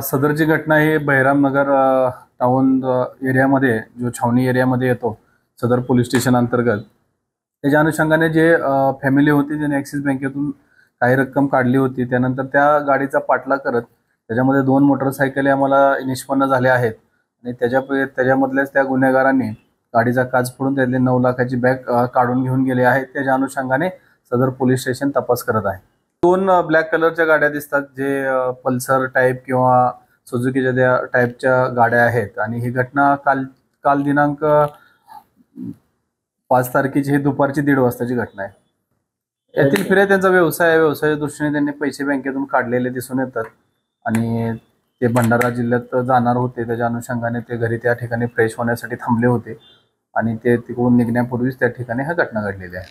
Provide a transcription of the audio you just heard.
सदरची घटना ही बहिरामनगर टाउन एरियामध्ये जो छावणी एरियामध्ये येतो सदर पोलीस स्टेशन अंतर्गत त्याच्या अनुषंगाने जे फॅमिली होती ज्याने ॲक्सिस बँकेतून काही रक्कम काढली होती त्यानंतर त्या गाडीचा पाठलाग करत त्याच्यामध्ये 2 मोटरसायकली आम्हाला निष्पन्न झाल्या आहेत आणि त्याच्यामधल्याच त्या गुन्हेगारांनी गाडीचा काच फोडून त्यातली 9 लाखाची बॅग काढून घेऊन गेले आहेत। त्याच्या अनुषंगाने सदर पोलीस स्टेशन तपास करत आहे। 2 ब्लॅक कलरच्या गाड्या दिसतात जे पल्सर टाईप किंवा सुझुकीच्या त्या टाईपच्या गाड्या आहेत आणि ही घटना काल दिनांक 5 तारखेची ही दुपारची 1:30 वाजताची घटना आहे। येथील फिर्यादी त्यांचा व्यवसाय आहे, व्यवसायाच्या दृष्टीने त्यांनी पैसे बँकेतून काढलेले दिसून येतात आणि ते भंडारा जिल्ह्यात जाणार होते। त्याच्या अनुषंगाने ते घरी त्या ठिकाणी फ्रेश होण्यासाठी थांबले होते आणि ते तिकडून निघण्यापूर्वीच त्या ठिकाणी ही घटना घडलेली आहे।